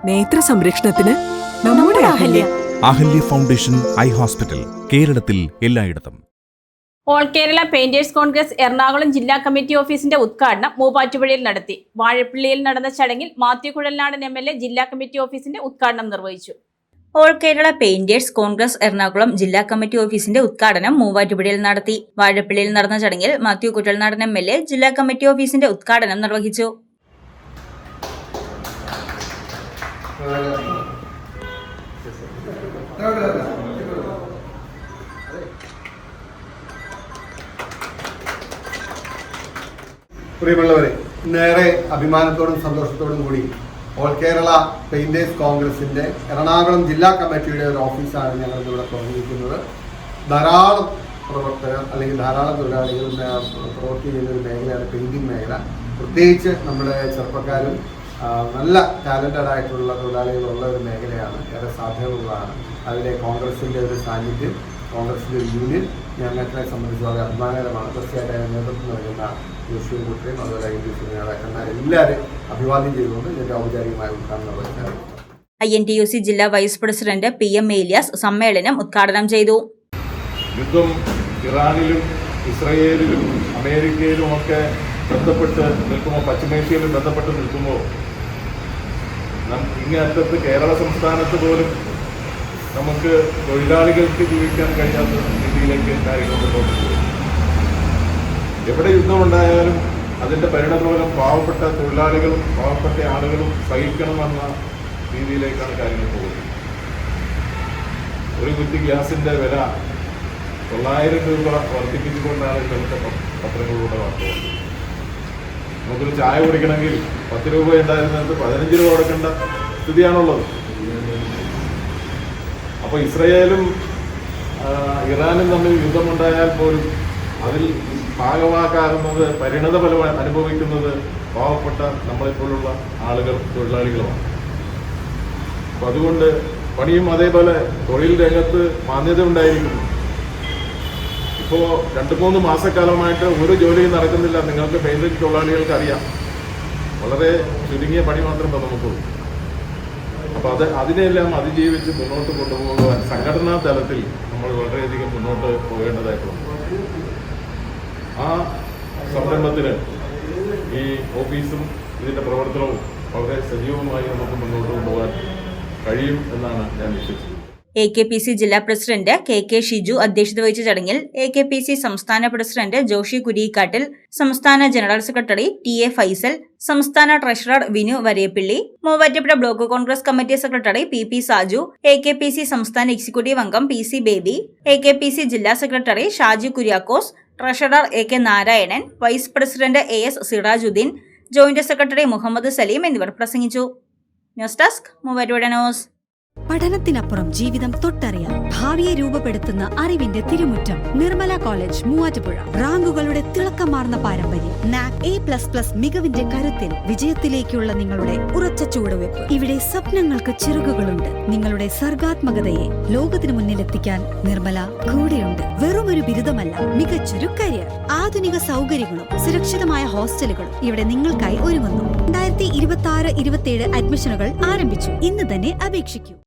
നേത്ര സംരക്ഷണത്തിന് നമ്മുടെ Ahalya. Ahalya foundation eye hospital, കേരളത്തിൽ എല്ലായിടത്തും. ഓൾ കേരള പെയിന്റേഴ്സ് കോൺഗ്രസ് എറണാകുളം ജില്ലാ കമ്മിറ്റി ഓഫീസിന്റെ ഉദ്ഘാടനം മൂവാറ്റുപുഴയിൽ നടത്തി. വാഴപ്പിള്ളിയിൽ നടന്ന ചടങ്ങിൽ മാത്യു കുഴൽനാടൻ MLA ജില്ലാ കമ്മിറ്റി ഓഫീസിന്റെ ഉദ്ഘാടനം നിർവഹിച്ചു. ഓൾ കേരള പെയിന്റേഴ്സ് കോൺഗ്രസ് എറണാകുളം ജില്ലാ കമ്മിറ്റി ഓഫീസിന്റെ ഉദ്ഘാടനം മൂവാറ്റുപുഴയിൽ നടത്തി. വാഴപ്പിള്ളിയിൽ നടന്ന ചടങ്ങിൽ മാത്യു കുഴൽനാടൻ MLA ജില്ലാ കമ്മിറ്റി ഓഫീസിന്റെ ഉദ്ഘാടനം നിർവഹിച്ചു. പ്രിയമുള്ളവരെ, ഇന്നേറെ അഭിമാനത്തോടും സന്തോഷത്തോടും കൂടി ഓൾ കേരള പെയിന്റേഴ്സ് കോൺഗ്രസിന്റെ എറണാകുളം ജില്ലാ കമ്മിറ്റിയുടെ ഒരു ഓഫീസാണ് ഞങ്ങൾ ഇവിടെ തുറന്നിരിക്കുന്നത്. ധാരാളം പ്രവർത്തകർ അല്ലെങ്കിൽ ധാരാളം തൊഴിലാളികൾ പ്രവൃത്തി ചെയ്യുന്ന ഒരു മേഖലയാണ് പെയിന്റിംഗ് മേഖല. പ്രത്യേകിച്ച് നമ്മുടെ ചെറുപ്പക്കാരും നല്ല ടാലന്റഡ് ആയിട്ടുള്ള തൊഴിലാളികളുള്ള ഒരു മേഖലയാണ്, ഏറെ സാധ്യതകളാണ്. അതിലെ കോൺഗ്രസിൻ്റെ ഒരു സാന്നിധ്യം, കോൺഗ്രസിൻ്റെ ഒരു യൂണിയൻ ഞങ്ങളെ സംബന്ധിച്ച് വളരെ അഭിമാനകരമാണ്. തീർച്ചയായിട്ടും അതിന് നേതൃത്വം നൽകുന്ന യൂഷ്യം കുട്ടിയും അതുപോലെ നേതാക്കന്മാർ എല്ലാവരും അഭിവാദ്യം ചെയ്തുകൊണ്ട് ഇതിന്റെ ഔപചാരികമായ ഉദ്ഘാടനം നിർവഹിച്ചു. INTUC ജില്ലാ വൈസ് പ്രസിഡന്റ് PM ഏലിയാസ് സമ്മേളനം ഉദ്ഘാടനം ചെയ്തു. യുദ്ധം ഇറാനിലും ഇസ്രയേലിലും അമേരിക്കയിലും ഒക്കെ ബന്ധപ്പെട്ട് നിൽക്കുമ്പോൾ, പശ്ചിമേഷ്യയിലും ബന്ധപ്പെട്ട് നിൽക്കുമ്പോൾ, ഇങ്ങനത്തെ കേരള സംസ്ഥാനത്ത് പോലും നമുക്ക് തൊഴിലാളികൾക്ക് ജീവിക്കാൻ കഴിയാത്ത രീതിയിലേക്ക് കാര്യങ്ങൾ മുന്നോട്ട് പോകും. എവിടെ യുദ്ധമുണ്ടായാലും അതിൻ്റെ പരിണതഫലം പാവപ്പെട്ട തൊഴിലാളികളും പാവപ്പെട്ട ആളുകളും സഹിക്കണമെന്ന രീതിയിലേക്കാണ് കാര്യങ്ങൾ പോകുന്നത്. ഒരു കുറ്റി ഗ്യാസിൻ്റെ വില 900 രൂപ വർദ്ധിപ്പിച്ചുകൊണ്ടാണ് ഇന്നത്തെ പത്രങ്ങളിലൂടെ വാർത്ത വന്നത്. നമുക്കൊരു ചായ കുടിക്കണമെങ്കിൽ 10 രൂപ ഉണ്ടായിരുന്നത് 15 രൂപ കൊടുക്കേണ്ട സ്ഥിതിയാണുള്ളത്. അപ്പോൾ ഇസ്രയേലും ഇറാനും തമ്മിൽ യുദ്ധമുണ്ടായാൽ പോലും അതിൽ ഭാഗമാക്കാകുന്നത്, പരിണത ഫലം അനുഭവിക്കുന്നത് പാവപ്പെട്ട നമ്മളെപ്പോലുള്ള ആളുകൾ, തൊഴിലാളികളുമാണ്. അപ്പം അതുകൊണ്ട് പണിയും അതേപോലെ തൊഴിൽ രംഗത്ത് മാന്യത ഉണ്ടായിരിക്കുന്നു. ഇപ്പോൾ 2-3 മാസക്കാലമായിട്ട് ഒരു ജോലിയും നടക്കുന്നില്ല. നിങ്ങൾക്ക് പെയിന്റിംഗ് തൊഴിലാളികൾക്ക് അറിയാം, വളരെ ചുരുങ്ങിയ പണി മാത്രമേ നമുക്കുള്ളൂ. അപ്പോൾ അതിനെല്ലാം അതിജീവിച്ച് മുന്നോട്ട് കൊണ്ടുപോകുവാൻ സംഘടനാ തലത്തിൽ നമ്മൾ വളരെയധികം മുന്നോട്ട് പോകേണ്ടതായിട്ടുണ്ട്. ആ സംരംഭത്തിന് ഈ ഓഫീസും ഇതിൻ്റെ പ്രവർത്തനവും വളരെ സജീവമായി നമുക്ക് മുന്നോട്ട് കൊണ്ടുപോകാൻ കഴിയും എന്നാണ് ഞാൻ വിശ്വസിക്കുന്നത്. AKPC ജില്ലാ പ്രസിഡന്റ് KK ഷിജു അധ്യക്ഷത വഹിച്ച ചടങ്ങിൽ AKPC സംസ്ഥാന പ്രസിഡന്റ് ജോഷി കുരിക്കാട്ടിൽ, സംസ്ഥാന ജനറൽ സെക്രട്ടറി TA ഫൈസൽ, സംസ്ഥാന treasurer Vinu Vareppilly, Muvattupuzha block Congress committee secretary PP Saju, AKPC സംസ്ഥാന എക്സിക്യൂട്ടീവ് അംഗം PC ബേബി, AKPC ജില്ലാ secretary Shaji Kuriakose, treasurer AK Narayanan, vice president AS Sirajuddin, joint secretary Muhammad Salim എന്നിവർ പ്രസംഗിച്ചു. News desk Muvattupuzha news. പഠനത്തിനപ്പുറം ജീവിതം തൊട്ടറിയാം. ഭാവിയെ രൂപപ്പെടുത്തുന്ന അറിവിന്റെ തിരുമുറ്റം നിർമ്മല കോളേജ് മൂവാറ്റുപുഴ. റാങ്കുകളുടെ തിളക്കമാർന്ന പാരമ്പര്യം, NAC A++ മികവിന്റെ കരുത്തിൽ വിജയത്തിലേക്കുള്ള നിങ്ങളുടെ ഉറച്ച ചുവടുവെപ്പ്. ഇവിടെ സ്വപ്നങ്ങൾക്ക് ചിറകുകളുണ്ട്. നിങ്ങളുടെ സർഗാത്മകതയെ ലോകത്തിന് മുന്നിലെത്തിക്കാൻ നിർമ്മല കൂടെയുണ്ട്. വെറുമൊരു ബിരുദമല്ല, മികച്ചൊരു കരിയർ. ആധുനിക സൗകര്യങ്ങളും സുരക്ഷിതമായ ഹോസ്റ്റലുകളും ഇവിടെ നിങ്ങൾക്കായി ഒരുങ്ങുന്നു. 2026-27 അഡ്മിഷനുകൾ ആരംഭിച്ചു. ഇന്ന് തന്നെ അപേക്ഷിക്കൂ.